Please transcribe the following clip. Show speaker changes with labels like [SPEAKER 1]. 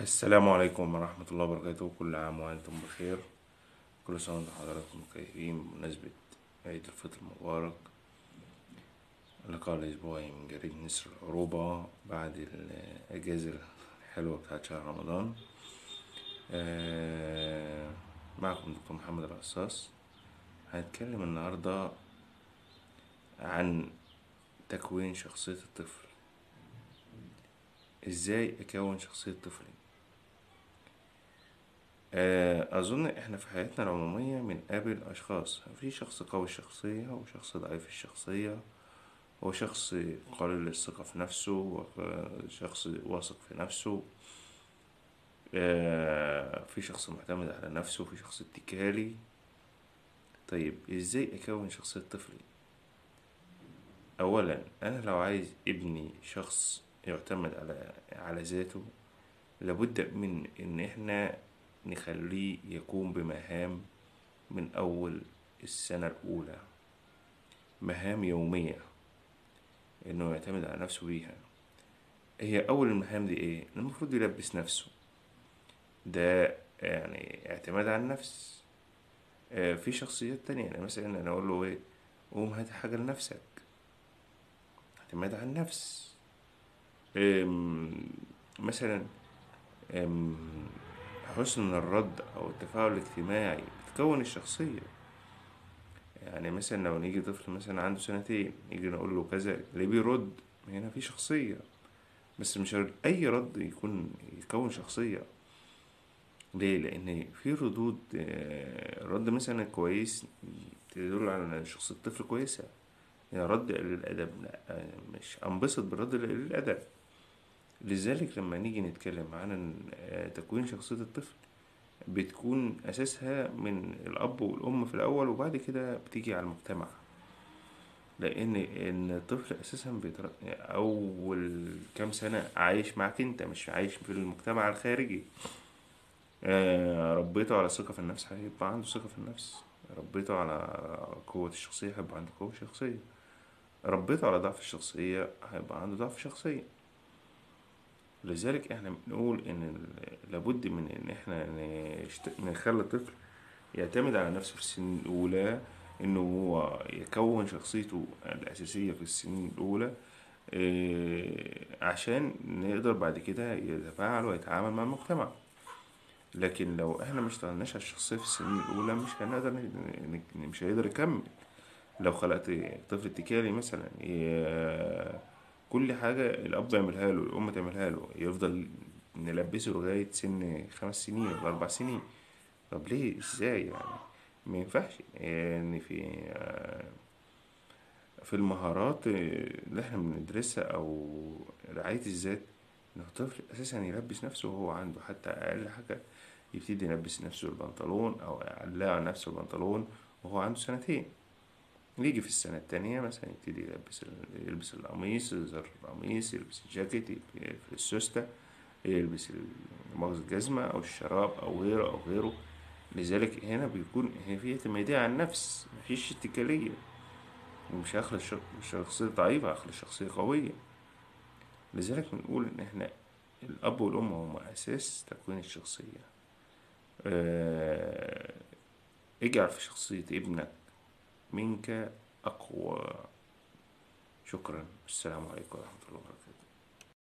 [SPEAKER 1] السلام عليكم ورحمة الله وبركاته. كل عام وأنتم بخير. كل سنة وأنتم حضراتكم طيبين بمناسبة عيد الفطر المبارك. اللقاء الأسبوعي من جريدة نسر العروبة بعد الأجازة الحلوة بتاعت شهر رمضان. آه، معكم دكتور محمد الرصاص. هنتكلم النهاردة عن تكوين شخصية الطفل. إزاي أكون شخصية طفلي؟ أظن إحنا في حياتنا العمومية بنقابل أشخاص، في شخص قوي الشخصية وشخص ضعيف الشخصية، وشخص قليل الثقة في نفسه وشخص واثق في نفسه. في شخص معتمد على نفسه وفي شخص اتكالي. طيب إزاي أكون شخصية طفلي؟ أولا، أنا لو عايز ابني شخص يعتمد على ذاته، لابد من إن إحنا نخليه يقوم بمهام من أول السنة الأولى، مهام يومية إنه يعتمد على نفسه بيها. هي أول المهام دي إيه؟ المفروض يلبس نفسه، ده يعني اعتماد على النفس. في شخصيات تانية، يعني مثلا أنا أقول له إيه؟ قوم هات حاجة لنفسك، اعتماد على النفس. آم، مثلا آم، حسن الرد أو التفاعل الاجتماعي بتكون الشخصية. يعني مثلا لو نيجي طفل مثلا عنده سنتين، نيجي نقول له كذا اللي بيرد، هنا في شخصية. بس مش أي رد يكون شخصية. ليه؟ لأن في ردود، رد مثلا كويس تدل على إن شخصية الطفل كويسة. يعني رد قليل الأدب لا، مش أنبسط بالرد قليل الأدب. لذلك لما نيجي نتكلم عن تكوين شخصية الطفل، بتكون أساسها من الأب والأم في الأول، وبعد كده بتيجي على المجتمع. لأن الطفل أساسا أول كام سنة عايش معاك أنت، مش عايش في المجتمع الخارجي. ربيته على ثقة في النفس هيبقى عنده ثقة في النفس، ربيته على قوة الشخصية هيبقى عنده قوة شخصية، ربيته على ضعف الشخصية هيبقى عنده ضعف شخصية. لذلك احنا بنقول ان لابد من ان احنا نخلي الطفل يعتمد على نفسه في السنين الأولى، انه هو يكون شخصيته الأساسية في السنين الأولى. عشان نقدر بعد كده يتفاعل ويتعامل مع المجتمع. لكن لو احنا مش اشتغلناش على الشخصية في السنين الأولى، مش هنقدر مش هيقدر يكمل. لو خلقت طفل اتكالي مثلا، كل حاجة الأب يعملها له الأم تعملها له، يفضل نلبسه لغاية سن 5 سنين ولا 4 سنين. طب ليه؟ ازاي يعني؟ ما ينفعش يعني في المهارات اللي احنا بندرسها أو رعاية الذات، إن الطفل أساسا يلبس نفسه وهو عنده حتى أقل حاجة، يبتدي يلبس نفسه البنطلون أو يعلق على نفسه البنطلون وهو عنده سنتين. يجي في السنة التانية مثلا يبتدي يلبس القميص، يزر القميص، يلبس الجاكيت، يلبس السوستة، يلبس مؤاخذة الجزمة أو الشراب أو غيره أو غيره. لذلك هنا بيكون هي في اعتمادية على النفس، مفيش اتكالية. ومش هخلق شخصية ضعيفة، هخلق شخصية قوية. لذلك بنقول إن احنا الأب والأم هما أساس تكوين الشخصية. آه، اجعل في شخصية ابنك منك أقوى. شكرا، السلام عليكم ورحمة الله وبركاته.